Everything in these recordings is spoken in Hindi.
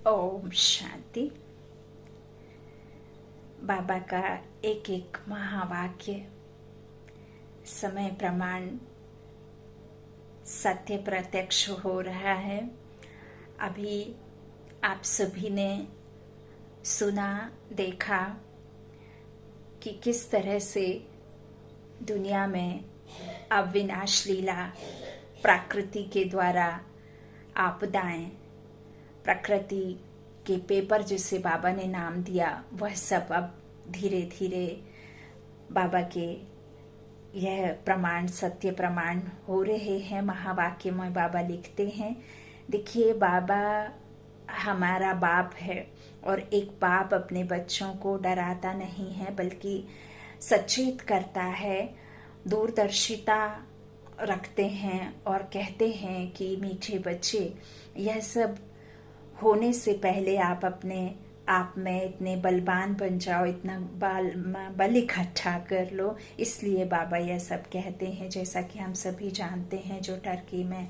ओम शांति। बाबा का एक एक महावाक्य समय प्रमाण सत्य प्रत्यक्ष हो रहा है। अभी आप सभी ने सुना देखा कि किस तरह से दुनिया में अविनाश लीला प्रकृति के द्वारा आपदाएं, प्रकृति के पेपर जिसे बाबा ने नाम दिया, वह सब अब धीरे धीरे बाबा के यह प्रमाण सत्य प्रमाण हो रहे हैं। महावाक्य में बाबा लिखते हैं, देखिए बाबा हमारा बाप है और एक बाप अपने बच्चों को डराता नहीं है बल्कि सचेत करता है, दूरदर्शिता रखते हैं और कहते हैं कि मीठे बच्चे, यह सब होने से पहले आप अपने आप में इतने बलवान बन जाओ, इतना बल इकट्ठा कर लो। इसलिए बाबा यह सब कहते हैं। जैसा कि हम सभी जानते हैं, जो टर्की में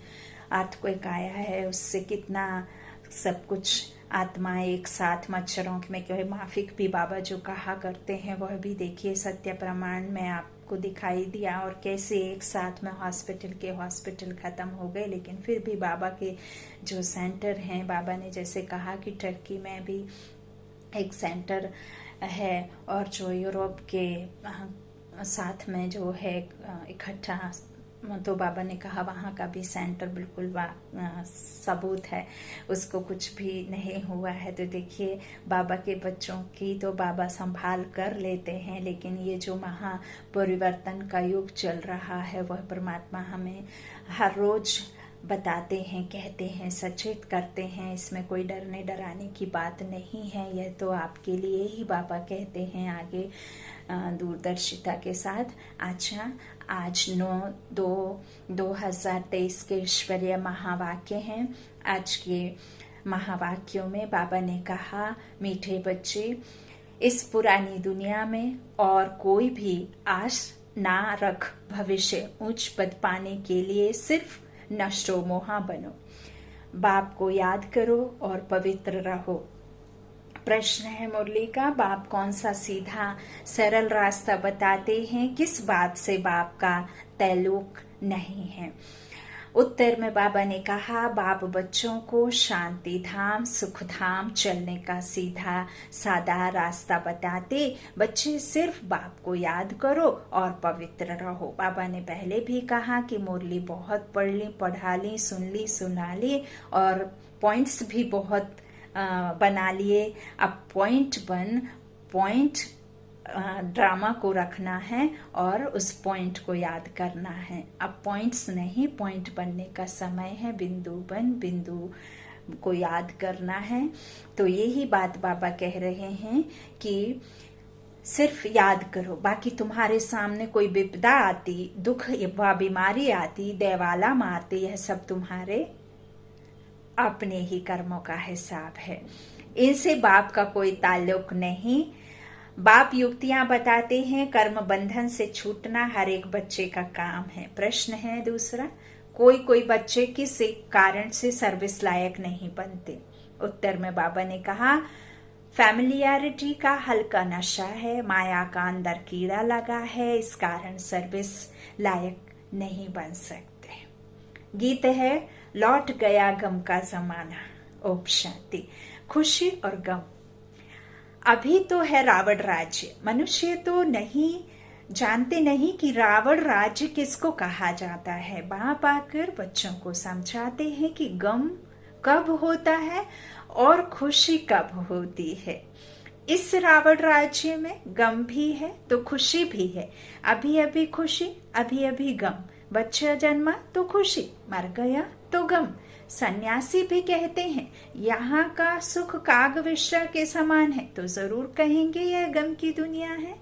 अर्थक्वेक आया है उससे कितना सब कुछ आत्माएं एक साथ मच्छरों में कहे माफिक भी बाबा जो कहा करते हैं, वह भी देखिए सत्य प्रमाण में आपको दिखाई दिया। और कैसे एक साथ में हॉस्पिटल खत्म हो गए, लेकिन फिर भी बाबा के जो सेंटर हैं, बाबा ने जैसे कहा कि टर्की में भी एक सेंटर है और जो यूरोप के साथ में जो है इकट्ठा, तो बाबा ने कहा वहाँ का भी सेंटर बिल्कुल सबूत है, उसको कुछ भी नहीं हुआ है। तो देखिए बाबा के बच्चों की तो बाबा संभाल कर लेते हैं, लेकिन ये जो महा परिवर्तन का युग चल रहा है वह परमात्मा हमें हर रोज बताते हैं, कहते हैं, सचेत करते हैं। इसमें कोई डरने डराने की बात नहीं है, यह तो आपके लिए ही बाबा कहते हैं आगे दूरदर्शिता के साथ। अच्छा, आज 9/2/2023 के ईश्वरीय महावाक्य हैं। आज के महावाक्यों में बाबा ने कहा, मीठे बच्चे, इस पुरानी दुनिया में और कोई भी आश ना रख, भविष्य उच्च पद पाने के लिए सिर्फ नष्टो मोहा बनो, बाप को याद करो और पवित्र रहो। प्रश्न है मुरली का, बाप कौन सा सीधा सरल रास्ता बताते हैं, किस बात से बाप का ताल्लुक नहीं है? उत्तर में बाबा ने कहा, बाप बच्चों को शांति धाम सुख धाम चलने का सीधा सादा रास्ता बताते। बच्चे सिर्फ बाप को याद करो और पवित्र रहो। बाबा ने पहले भी कहा कि मुरली बहुत पढ़ ली, पढ़ा ली, सुना ली और पॉइंट्स भी बहुत बना लिए। अब पॉइंट ड्रामा को रखना है और उस पॉइंट को याद करना है। अब पॉइंट्स नहीं, पॉइंट बनने का समय है। बिंदु को याद करना है। तो यही बात बाबा कह रहे हैं कि सिर्फ याद करो, बाकी तुम्हारे सामने कोई विपदा आती, दुख व बीमारी आती, देवाला मारती, यह सब तुम्हारे अपने ही कर्मों का हिसाब है। इनसे बाप का कोई ताल्लुक नहीं। बाप युक्तियां बताते हैं, कर्म बंधन से छूटना हर एक बच्चे का काम है। प्रश्न है दूसरा, कोई बच्चे किस एक कारण से सर्विस लायक नहीं बनते? उत्तर में बाबा ने कहा, फैमिलियरिटी का हल्का नशा है, माया का अंदर कीड़ा लगा है, इस कारण सर्विस लायक नहीं बन सकते। गीत है, लौट गया गम का जमाना। ओम शांति। खुशी और गम। अभी तो है रावण राज्य, मनुष्य तो जानते नहीं कि रावण राज्य किसको कहा जाता है। बाप आकर बच्चों को समझाते हैं कि गम कब होता है और खुशी कब होती है। इस रावण राज्य में गम भी है तो खुशी भी है। अभी अभी खुशी, अभी अभी गम। बच्चा जन्मा तो खुशी, मर गया तो गम। सन्यासी भी कहते हैं यहाँ का सुख काग विश्रा के समान है, तो जरूर कहेंगे यह गम की दुनिया है।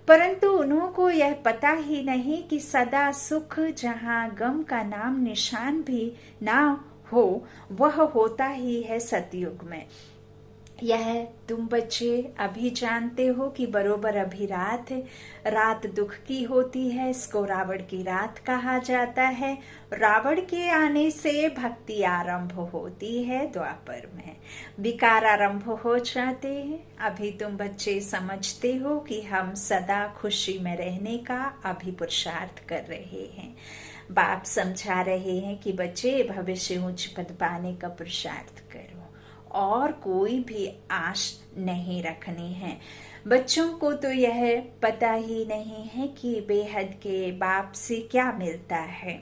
परंतु उनको यह पता ही नहीं कि सदा सुख जहाँ गम का नाम निशान भी ना हो, वह होता ही है सतयुग में। यह तुम बच्चे अभी जानते हो कि बरोबर अभी रात है। रात दुख की होती है, इसको रावण की रात कहा जाता है। रावण के आने से भक्ति आरंभ होती है, द्वापर में विकार आरंभ हो जाते हैं। अभी तुम बच्चे समझते हो कि हम सदा खुशी में रहने का अभी पुरुषार्थ कर रहे हैं। बाप समझा रहे हैं कि बच्चे भविष्य उच्च पद पाने का पुरुषार्थ करो और कोई भी आश नहीं रखनी है। बच्चों को तो यह पता ही नहीं है कि बेहद के बाप से क्या मिलता है।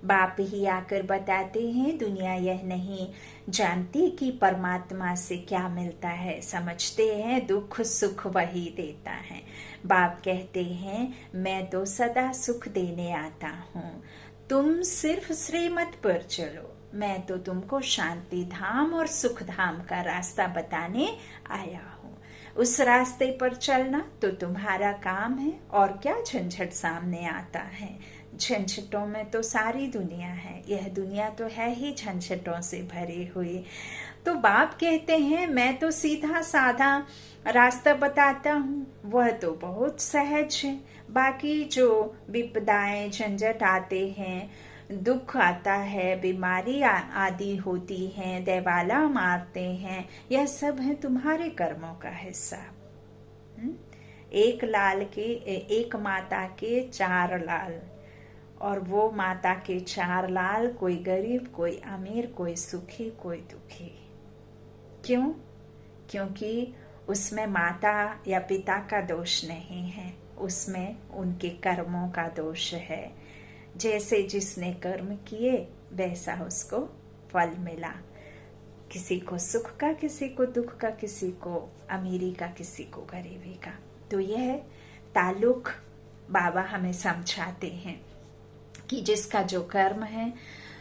बाप ही आकर बताते हैं, दुनिया यह नहीं जानती कि परमात्मा से क्या मिलता है। समझते हैं दुख सुख वही देता है। बाप कहते हैं, मैं तो सदा सुख देने आता हूँ, तुम सिर्फ श्रीमत पर चलो। मैं तो तुमको शांति धाम और सुख धाम का रास्ता बताने आया हूँ। उस रास्ते पर चलना तो तुम्हारा काम है। और क्या झंझट सामने आता है। झंझटों में तो सारी दुनिया है। यह दुनिया तो है ही झंझटों से भरी हुई। तो बाप कहते हैं, मैं तो सीधा साधा रास्ता बताता हूँ, वह तो बहुत सहज है। बाकी जो विपदाएं झंझट आते हैं, दुख आता है, बीमारी आदि होती हैं, देवाला मारते हैं, यह सब है तुम्हारे कर्मों का हिस्सा। एक माता के 4 लाल, और वो माता के 4 लाल, कोई गरीब, कोई अमीर, कोई सुखी, कोई दुखी। क्यों? क्योंकि उसमें माता या पिता का दोष नहीं है, उसमें उनके कर्मों का दोष है। जैसे जिसने कर्म किए वैसा उसको फल मिला। किसी को सुख का, किसी को दुख का, किसी को अमीरी का, किसी को गरीबी का। तो यह ताल्लुक बाबा हमें समझाते हैं कि जिसका जो कर्म है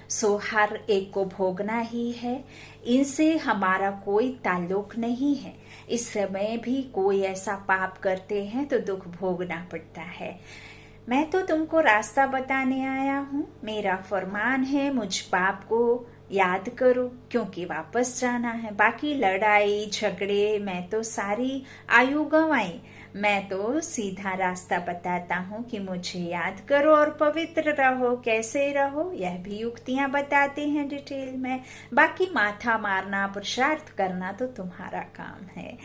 सो हर एक को भोगना ही है। इनसे हमारा कोई ताल्लुक नहीं है। इस समय भी कोई ऐसा पाप करते हैं तो दुख भोगना पड़ता है। मैं तो तुमको रास्ता बताने आया हूँ। मेरा फरमान है, मुझ पाप को याद करो, क्योंकि वापस जाना है। बाकी लड़ाई झगड़े में तो सारी आयु गंवाई। मैं तो सीधा रास्ता बताता हूँ कि मुझे याद करो और पवित्र रहो। कैसे रहो यह भी युक्तियां बताते हैं डिटेल में। बाकी माथा मारना, पुरुषार्थ करना तो तुम्हारा काम है।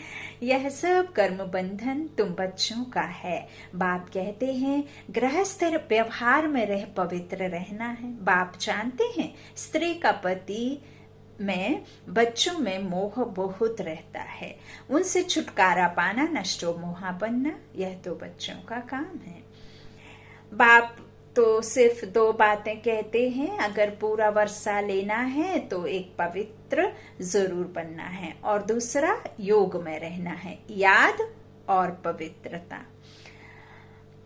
यह सब कर्म बंधन तुम बच्चों का है। बाप कहते हैं गृहस्थ व्यवहार में रह पवित्र रहना है। बाप जानते हैं स्त्री का पति में बच्चों में मोह बहुत रहता है। उनसे छुटकारा पाना, नष्टो मोहा बनना, यह तो बच्चों का काम है। बाप तो सिर्फ 2 बातें कहते हैं, अगर पूरा वर्षा लेना है तो एक पवित्र जरूर बनना है और दूसरा योग में रहना है, याद और पवित्रता।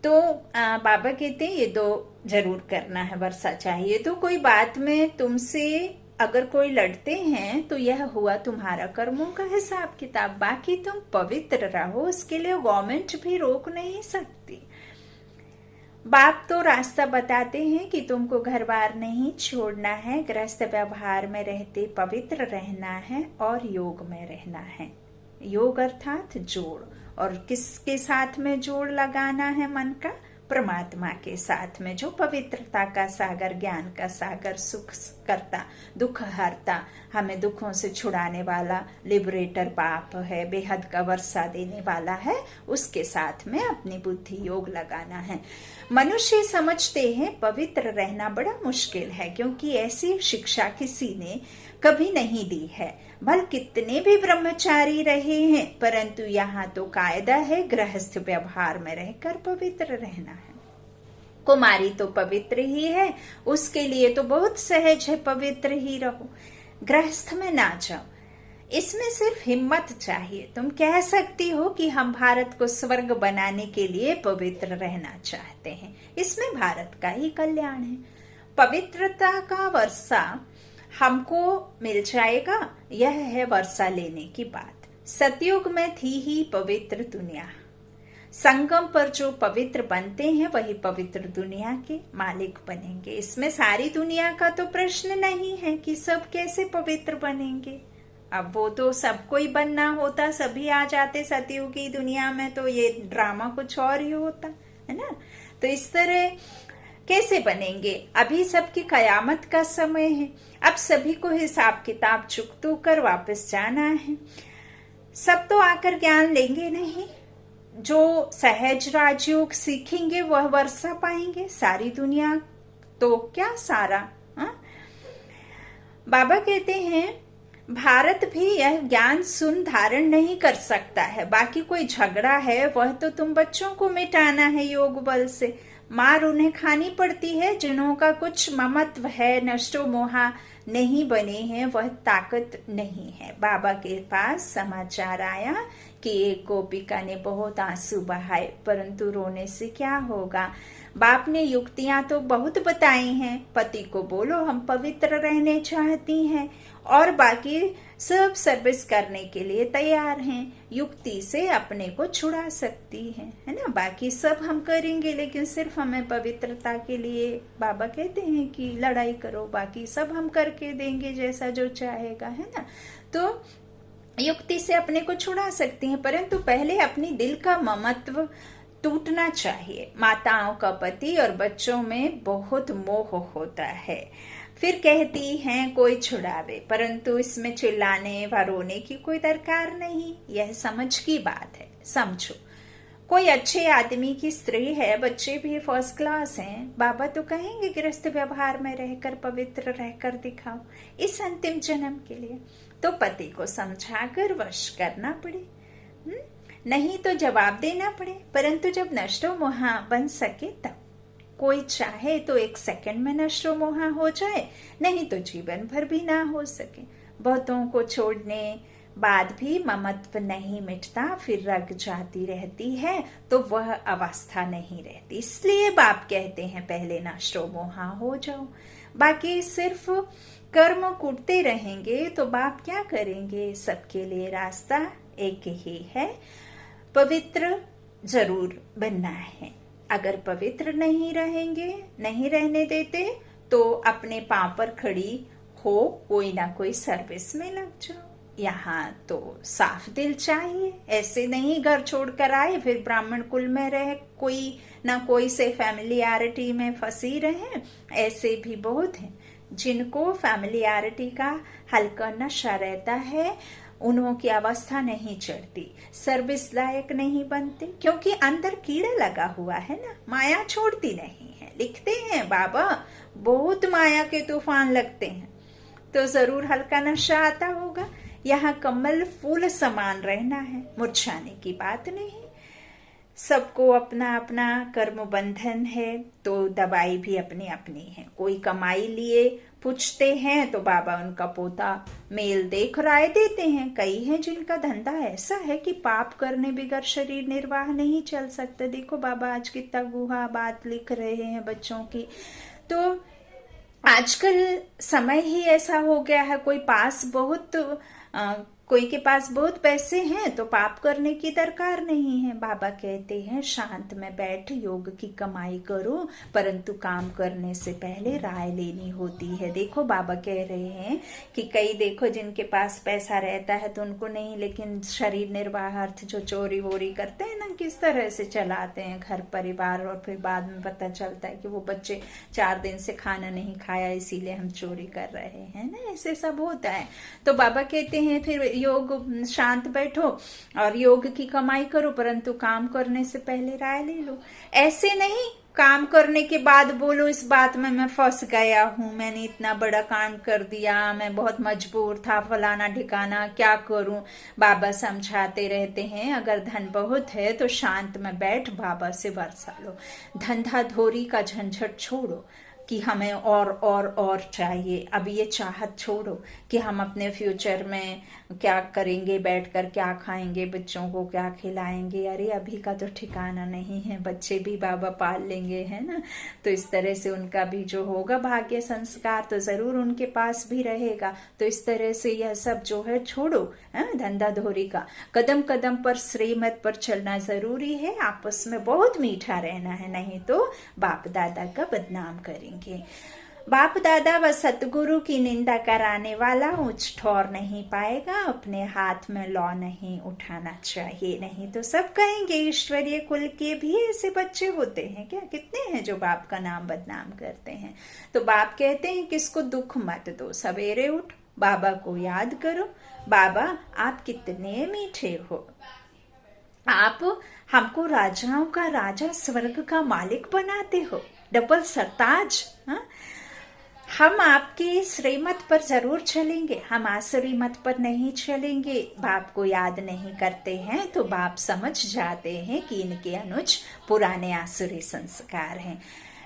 तो बाबा कहते हैं ये 2 जरूर करना है। वर्षा चाहिए तो कोई बात में तुमसे अगर कोई लड़ते हैं तो यह हुआ तुम्हारा कर्मों का हिसाब किताब। बाकी तुम पवित्र रहो, उसके लिए गवर्नमेंट भी रोक नहीं सकती। बाप तो रास्ता बताते हैं कि तुमको घर बार नहीं छोड़ना है, गृहस्थ व्यवहार में रहते पवित्र रहना है और योग में रहना है। योग अर्थात जोड़, और किसके साथ में जोड़ लगाना है मन का? परमात्मा के साथ में, जो पवित्रता का सागर, ज्ञान का सागर, सुख करता, दुख हरता, हमें दुखों से छुड़ाने वाला लिबरेटर बाप है, बेहद का वर्षा देने वाला है। उसके साथ में अपनी बुद्धि योग लगाना है। मनुष्य समझते हैं पवित्र रहना बड़ा मुश्किल है, क्योंकि ऐसी शिक्षा किसी ने कभी नहीं दी है। भल कितने भी ब्रह्मचारी रहे हैं, परंतु यहाँ तो कायदा है गृहस्थ व्यवहार में रहकर पवित्र रहना है। कुमारी तो पवित्र ही है, उसके लिए तो बहुत सहज है पवित्र ही रहो। गृहस्थ में ना जाओ, इसमें सिर्फ हिम्मत चाहिए। तुम कह सकती हो कि हम भारत को स्वर्ग बनाने के लिए पवित्र रहना चाहते हैं, इसमें भारत का ही कल्याण है। पवित्रता का वर्षा हमको मिल जाएगा, यह है वर्षा लेने की बात। सतयुग में थी ही पवित्र दुनिया। संगम पर जो पवित्र बनते हैं वही पवित्र दुनिया के मालिक बनेंगे। इसमें सारी दुनिया का तो प्रश्न नहीं है कि सब कैसे पवित्र बनेंगे। अब वो तो सबको ही बनना होता, सभी आ जाते सतयुग की दुनिया में, तो ये ड्रामा कुछ और ही होता है ना। तो इस तरह कैसे बनेंगे? अभी सबकी कयामत का समय है, अब सभी को हिसाब किताब चुकतो कर वापस जाना है। सब तो आकर ज्ञान लेंगे नहीं, जो सहज राजयोग सीखेंगे वह वर्षा पाएंगे, सारी दुनिया तो क्या सारा। हा? बाबा कहते हैं भारत भी यह ज्ञान सुन धारण नहीं कर सकता है, बाकी कोई झगड़ा है वह तो तुम बच्चों को मिटाना है योग बल से। मार उन्हें खानी पड़ती है जिन्हों का कुछ ममत्व है, नष्टो मोहा नहीं बने हैं, वह ताकत नहीं है। बाबा के पास समाचार आया कि एक गोपिका ने बहुत आंसू बहाए, परंतु रोने से क्या होगा। बाप ने युक्तियां तो बहुत बताई हैं, पति को बोलो हम पवित्र रहने चाहती हैं और बाकी सब सर्विस करने के लिए तैयार हैं, युक्ति से अपने को छुड़ा सकती है ना। बाकी सब हम करेंगे, लेकिन सिर्फ हमें पवित्रता के लिए बाबा कहते हैं कि लड़ाई करो, बाकी सब हम करके देंगे जैसा जो चाहेगा, है ना। तो युक्ति से अपने को छुड़ा सकती हैं, परंतु पहले अपनी दिल का ममत्व टूटना चाहिए। माताओं का पति और बच्चों में बहुत मोह होता है। फिर कहती हैं कोई छुड़ावे, परंतु इसमें चिल्लाने व रोने की कोई दरकार नहीं, यह समझ की बात है। समझो कोई अच्छे आदमी की स्त्री है, बच्चे भी फर्स्ट क्लास हैं, बाबा तो कहेंगे गृहस्थ व्यवहार में रहकर पवित्र रहकर दिखाओ इस अंतिम जन्म के लिए, तो पति को समझाकर वश करना पड़े, नहीं तो जवाब देना पड़े। परंतु जब नष्टो मोहा बन सके तब। कोई चाहे तो 1 सेकंड में नष्टो मोहा हो जाए, नहीं तो जीवन भर भी ना हो सके। बहुतों को छोड़ने बाद भी ममत्व नहीं मिटता, फिर रग जाती रहती है, तो वह अवस्था नहीं रहती। इसलिए बाप कहते हैं पहले नष्टो मोहा हो जाओ। बाकी सिर्फ कर्म कूटते रहेंगे तो बाप क्या करेंगे? सबके लिए रास्ता एक ही है, पवित्र जरूर बनना है। अगर पवित्र नहीं रहेंगे, नहीं रहने देते, तो अपने पांव पर खड़ी हो कोई ना कोई सर्विस में लग जाओ। यहाँ तो साफ दिल चाहिए, ऐसे नहीं घर छोड़कर आए फिर ब्राह्मण कुल में रहे, कोई ना कोई से फैमिलियरिटी में फंसी रहे। ऐसे भी बहुत हैं जिनको फैमिलियरिटी का हल्का नशा रहता है, उन्हों की अवस्था नहीं चढ़ती, सर्विस लायक नहीं बनते, क्योंकि अंदर कीड़ा लगा हुआ है ना, माया छोड़ती नहीं है। लिखते हैं बाबा बहुत माया के तूफान लगते हैं, तो जरूर हल्का नशा आता होगा। यहाँ कमल फूल समान रहना है, मुरझाने की बात नहीं। सबको अपना अपना कर्म बंधन है, तो दवाई भी अपनी अपनी है। कोई कमाई लिए पूछते हैं तो बाबा उनका पोता मेल देख राय देते हैं। कई हैं जिनका धंधा ऐसा है कि पाप करने बिगर शरीर निर्वाह नहीं चल सकता। देखो बाबा आज कितना गुहा बात लिख रहे हैं बच्चों की। तो आजकल समय ही ऐसा हो गया है, कोई के पास बहुत पैसे हैं तो पाप करने की दरकार नहीं है। बाबा कहते हैं शांत में बैठ योग की कमाई करो, परंतु काम करने से पहले राय लेनी होती है। देखो बाबा कह रहे हैं कि कई देखो जिनके पास पैसा रहता है तो उनको नहीं, लेकिन शरीर निर्वाह अर्थ जो चोरी वोरी करते हैं ना, किस तरह से चलाते हैं घर परिवार, और फिर बाद में पता चलता है कि वो बच्चे 4 दिन से खाना नहीं खाया इसीलिए हम चोरी कर रहे हैं ना, ऐसे सब होता है। तो बाबा कहते हैं फिर योग शांत बैठो और योग की कमाई करो, परंतु काम करने से पहले राय ले लो। ऐसे नहीं काम करने के बाद बोलो इस बात में मैं फंस गया हूं, मैंने इतना बड़ा काम कर दिया, मैं बहुत मजबूर था, फलाना ठिकाना, क्या करूं। बाबा समझाते रहते हैं अगर धन बहुत है तो शांत में बैठ बाबा से वर्षा लो, धंधा धोरी का झंझट छोड़ो कि हमें और चाहिए। अब ये चाहत छोड़ो कि हम अपने फ्यूचर में क्या करेंगे, बैठकर क्या खाएंगे, बच्चों को क्या खिलाएंगे। अरे अभी का तो ठिकाना नहीं है, बच्चे भी बाबा पाल लेंगे, है ना। तो इस तरह से उनका भी जो होगा भाग्य संस्कार तो जरूर उनके पास भी रहेगा। तो इस तरह से यह सब जो है छोड़ो, धंधा धोरी का। कदम कदम पर श्रीमत पर चलना जरूरी है, आपस में बहुत मीठा रहना है, नहीं तो बाप दादा का बदनाम करेंगे। बाप दादा व सतगुरु की निंदा कराने वाला ऊंच ठौर नहीं पाएगा, अपने हाथ में लौ नहीं उठाना चाहिए, नहीं तो सब कहेंगे ईश्वरीय कुल के भी ऐसे बच्चे होते हैं क्या? कितने हैं जो बाप का नाम बदनाम करते हैं। तो बाप कहते हैं किसको दुख मत दो, सवेरे उठ बाबा को याद करो। बाबा आप कितने मीठे हो, आप हमको राजाओं का राजा स्वर्ग का मालिक बनाते हो, डबल सरताज। हम आपके श्रीमत पर जरूर चलेंगे, हम आसुरी मत पर नहीं चलेंगे। बाप को याद नहीं करते हैं तो बाप समझ जाते हैं कि इनके अनुज पुराने आसुरी संस्कार हैं।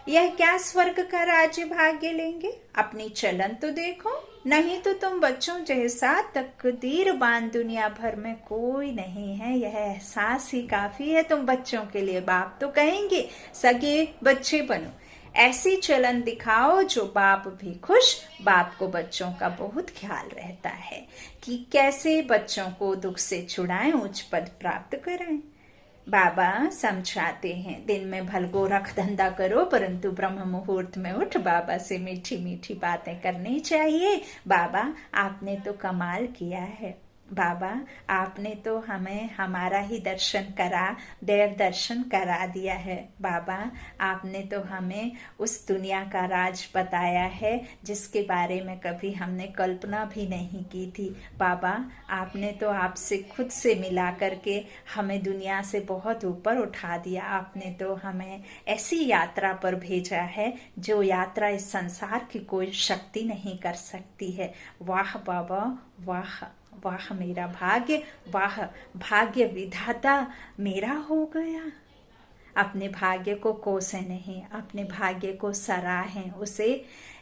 यह क्या स्वर्ग का राज्य भाग्य लेंगे, अपनी चलन तो देखो, नहीं तो तुम बच्चों जैसा तकदीरबान दुनिया भर में कोई नहीं है। यह एहसास ही काफी है तुम बच्चों के लिए। बाप तो कहेंगे सगे बच्चे बनो, ऐसी चलन दिखाओ जो बाप भी खुश। बाप को बच्चों का बहुत ख्याल रहता है कि कैसे बच्चों को दुख से छुड़ाएं, उच्च पद प्राप्त कराएं। बाबा समझाते हैं दिन में भलगो रख धंधा करो, परंतु ब्रह्म मुहूर्त में उठ बाबा से मीठी मीठी बातें करनी चाहिए। बाबा आपने तो कमाल किया है, बाबा आपने तो हमें हमारा ही दर्शन करा, देव दर्शन करा दिया है। बाबा आपने तो हमें उस दुनिया का राज बताया है जिसके बारे में कभी हमने कल्पना भी नहीं की थी। बाबा आपने तो आपसे खुद से मिला करके हमें दुनिया से बहुत ऊपर उठा दिया। आपने तो हमें ऐसी यात्रा पर भेजा है जो यात्रा इस संसार की कोई शक्ति नहीं कर सकती है। वाह बाबा वाह, वाह मेरा भाग्य, वाह भाग्य विधाता मेरा हो गया। अपने भाग्य को कोसे नहीं, अपने भाग्य को सराहें, उसे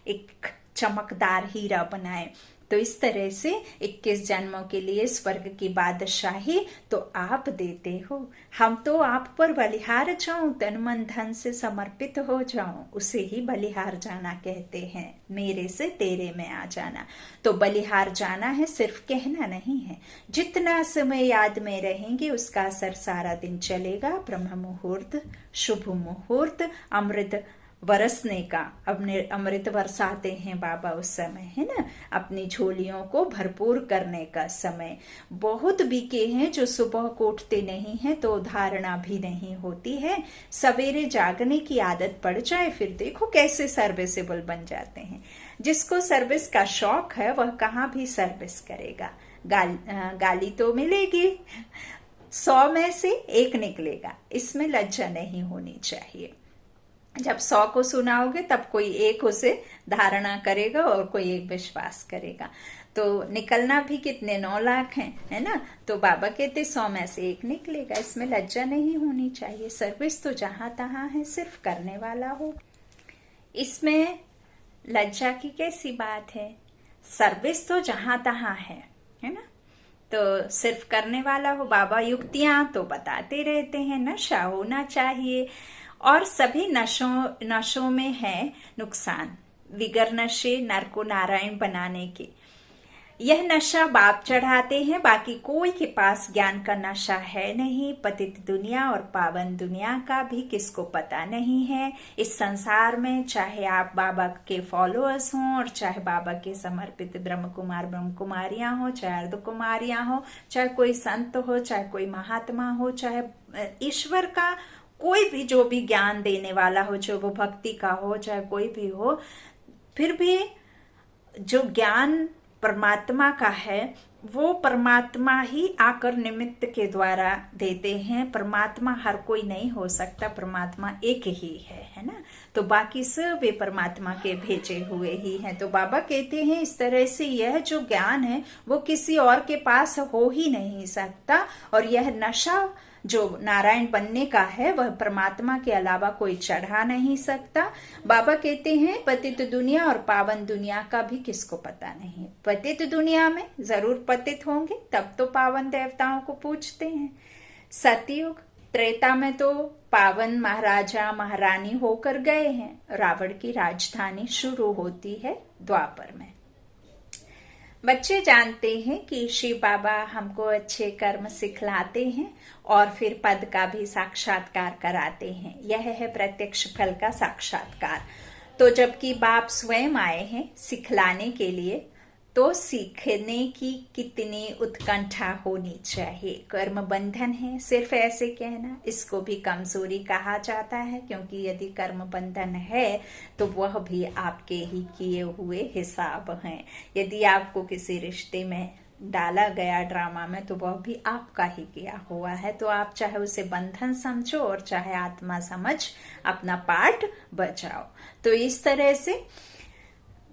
एक चमकदार हीरा बनाए। तो इस तरह से 21 जन्मों के लिए स्वर्ग की बादशाही तो आप देते हो। हम तो आप पर बलिहार जाऊं, तन मन धन से समर्पित हो जाऊं, उसे ही बलिहार जाना कहते हैं। मेरे से तेरे में आ जाना, तो बलिहार जाना है, सिर्फ कहना नहीं है। जितना समय याद में रहेंगे उसका असर सारा दिन चलेगा। ब्रह्म मुहूर्त, शुभ मुहूर्त, अमृत बरसने का, अपने अमृत बरसाते हैं बाबा उस समय, है ना, अपनी झोलियों को भरपूर करने का समय। बहुत बीके हैं जो सुबह को उठते नहीं हैं तो धारणा भी नहीं होती है। सवेरे जागने की आदत पड़ जाए फिर देखो कैसे सर्विसेबल बन जाते हैं। जिसको सर्विस का शौक है वह कहाँ भी सर्विस करेगा। गाली तो मिलेगी, 100 में से 1 निकलेगा, इसमें लज्जा नहीं होनी चाहिए। जब 100 को सुनाओगे तब कोई एक उसे धारणा करेगा और कोई एक विश्वास करेगा। तो निकलना भी कितने 9 लाख हैं, है ना। तो बाबा कहते 100 में से 1 निकलेगा, इसमें लज्जा नहीं होनी चाहिए। सर्विस तो जहां तहां है, सिर्फ करने वाला हो, इसमें लज्जा की कैसी बात है। सर्विस तो जहां तहां है ना। तो सिर्फ करने वाला हो। बाबा युक्तियां तो बताते रहते हैं, नशा होना चाहिए और सभी नशों में है नुकसान। विगर नशे नर को नारायण बनाने के, यह नशा बाप चढ़ाते हैं, बाकी कोई के पास ज्ञान का नशा है नहीं। पतित दुनिया और पावन दुनिया का भी किसको पता नहीं है। इस संसार में चाहे आप बाबा के फॉलोअर्स हों और चाहे बाबा के समर्पित ब्रह्म कुमार ब्रह्म कुमारियां हो, चाहे अर्ध कुमारियां हो, चाहे कोई संत हो, चाहे कोई महात्मा हो, चाहे ईश्वर का कोई भी जो भी ज्ञान देने वाला हो, जो वो भक्ति का हो, चाहे कोई भी हो, फिर भी जो ज्ञान परमात्मा का है वो परमात्मा ही आकर निमित्त के द्वारा देते हैं। परमात्मा हर कोई नहीं हो सकता, परमात्मा एक ही है ना। तो बाकी सब वे परमात्मा के भेजे हुए ही हैं। तो बाबा कहते हैं इस तरह से यह जो ज्ञान है वो किसी और के पास हो ही नहीं सकता। और यह नशा जो नारायण बनने का है वह परमात्मा के अलावा कोई चढ़ा नहीं सकता। बाबा कहते हैं पतित दुनिया और पावन दुनिया का भी किसको पता नहीं। पतित दुनिया में जरूर पतित होंगे, तब तो पावन देवताओं को पूजते हैं। सतयुग त्रेता में तो पावन महाराजा महारानी होकर गए हैं। रावण की राजधानी शुरू होती है द्वापर में। बच्चे जानते हैं कि शिव बाबा हमको अच्छे कर्म सिखलाते हैं और फिर पद का भी साक्षात्कार कराते हैं। यह है प्रत्यक्ष फल का साक्षात्कार। तो जबकि बाप स्वयं आए हैं सिखलाने के लिए, तो सीखने की कितनी उत्कंठा होनी चाहिए। कर्म बंधन है, सिर्फ ऐसे कहना, इसको भी कमजोरी कहा जाता है, क्योंकि यदि कर्म बंधन है तो वह भी आपके ही किए हुए हिसाब हैं। यदि आपको किसी रिश्ते में डाला गया ड्रामा में, तो वह भी आपका ही किया हुआ है। तो आप चाहे उसे बंधन समझो और चाहे आत्मा समझ अपना पार्ट बचाओ। तो इस तरह से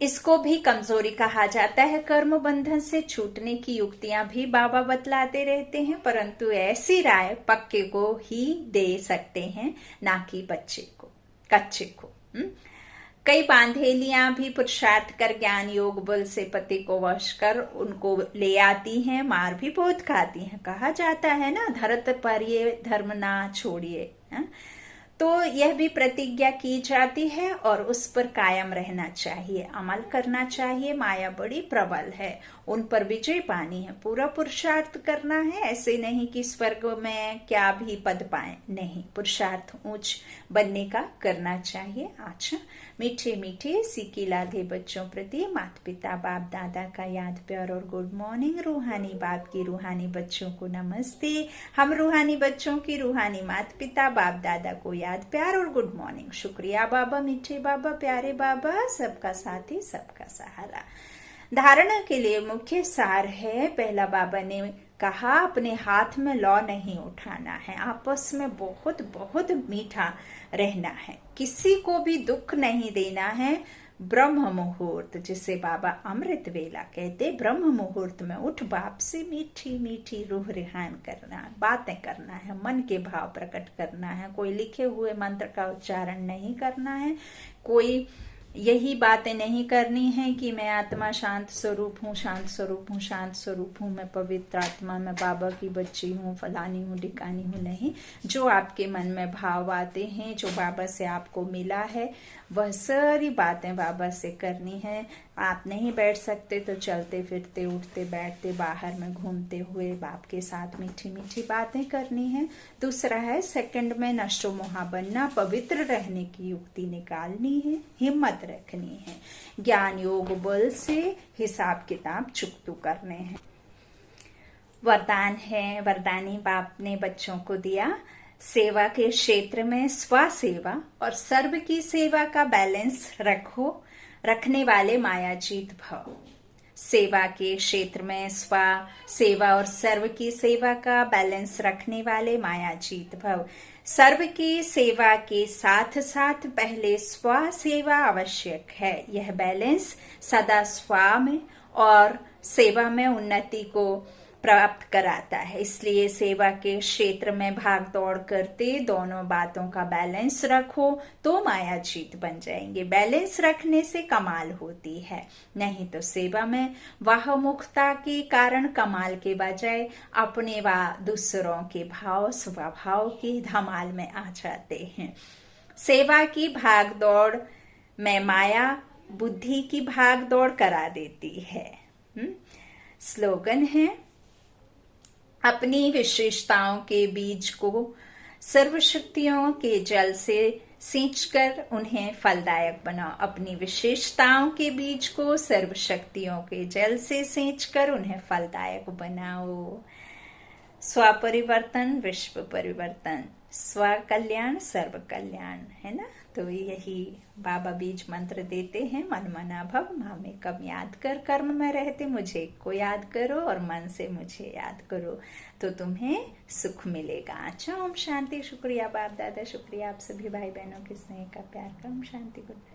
इसको भी कमजोरी कहा जाता है। कर्म बंधन से छूटने की युक्तियां भी बाबा बतलाते रहते हैं, परंतु ऐसी राय पक्के को ही दे सकते हैं, ना कि बच्चे को, कच्चे को। कई बांधेलियां भी पुरुषार्थ कर ज्ञान योग बल से पति को वश कर उनको ले आती हैं, मार भी बहुत खाती हैं। कहा जाता है ना, धरत पर ये धर्म ना छोड़िए। तो यह भी प्रतिज्ञा की जाती है और उस पर कायम रहना चाहिए, अमल करना चाहिए। माया बड़ी प्रबल है, उन पर विजय पानी है, पूरा पुरुषार्थ करना है। ऐसे नहीं कि स्वर्ग में क्या भी पद पाए, नहीं, पुरुषार्थ ऊंच बनने का करना चाहिए। अच्छा, मीठे मीठे सीखी लाधे बच्चों प्रति माता पिता बाप दादा का याद प्यार और गुड मॉर्निंग। रूहानी बाप की रूहानी बच्चों को नमस्ते। हम रूहानी बच्चों की रूहानी माता पिता बाप दादा को याद प्यार और गुड मॉर्निंग। शुक्रिया बाबा, मीठे बाबा, प्यारे बाबा, सबका साथी सबका सहारा। धारणा के लिए मुख्य सार है, पहला बाबा ने कहा अपने हाथ में लौ नहीं उठाना है, आपस में बहुत बहुत मीठा रहना है, किसी को भी दुख नहीं देना है। ब्रह्म मुहूर्त, जिसे बाबा अमृत वेला कहते, ब्रह्म मुहूर्त में उठ बाप से मीठी मीठी रूह रिहान करना, बातें करना है, मन के भाव प्रकट करना है। कोई लिखे हुए मंत्र का उच्चारण नहीं करना है, कोई यही बातें नहीं करनी है कि मैं आत्मा शांत स्वरूप हूँ, शांत स्वरूप हूँ, शांत स्वरूप हूँ, मैं पवित्र आत्मा, मैं बाबा की बच्ची हूँ, फलानी हूँ, ढिकानी हूँ। नहीं, जो आपके मन में भाव आते हैं, जो बाबा से आपको मिला है, वह सारी बातें बाबा से करनी है। आप नहीं बैठ सकते तो चलते फिरते उठते बैठते बाहर में घूमते हुए बाप के साथ मीठी मीठी बातें करनी है। दूसरा है, सेकंड में नशो मोहा बनना, पवित्र रहने की युक्ति निकालनी है, हिम्मत रखनी है, ज्ञान योग बल से हिसाब किताब चुकतू करने हैं। वरदान है, वरदानी बाप ने बच्चों को दिया, सेवा के क्षेत्र में स्व सेवा और सर्व की सेवा का बैलेंस रखो, रखने वाले मायाजीत भव। सेवा के क्षेत्र में स्व सेवा और सर्व की सेवा का बैलेंस रखने वाले मायाजीत भव। सर्व की सेवा के साथ साथ पहले स्व सेवा आवश्यक है। यह बैलेंस सदा स्व में और सेवा में उन्नति को प्राप्त कराता है। इसलिए सेवा के क्षेत्र में भाग दौड़ करते दोनों बातों का बैलेंस रखो तो मायाजीत बन जाएंगे। बैलेंस रखने से कमाल होती है, नहीं तो सेवा में वाह मुखता के कारण कमाल के बजाय अपने व दूसरों के भाव स्वभाव की धमाल में आ जाते हैं। सेवा की भाग दौड़ में माया बुद्धि की भाग दौड़ करा देती है। स्लोगन है, अपनी विशेषताओं के बीज को सर्वशक्तियों के जल से सींचकर उन्हें फलदायक बनाओ। अपनी विशेषताओं के बीज को सर्वशक्तियों के जल से सींचकर उन्हें फलदायक बनाओ। स्व परिवर्तन विश्व परिवर्तन, स्व कल्याण सर्व कल्याण, है ना। तो यही बाबा बीज मंत्र देते हैं, मन मना भव मामे कब याद कर, कर्म में रहते मुझे को याद करो और मन से मुझे याद करो तो तुम्हें सुख मिलेगा। अच्छा, ओम शांति। शुक्रिया बाप दादा, शुक्रिया आप सभी भाई बहनों के स्नेह का, प्यार का। ओम शांति। Good night.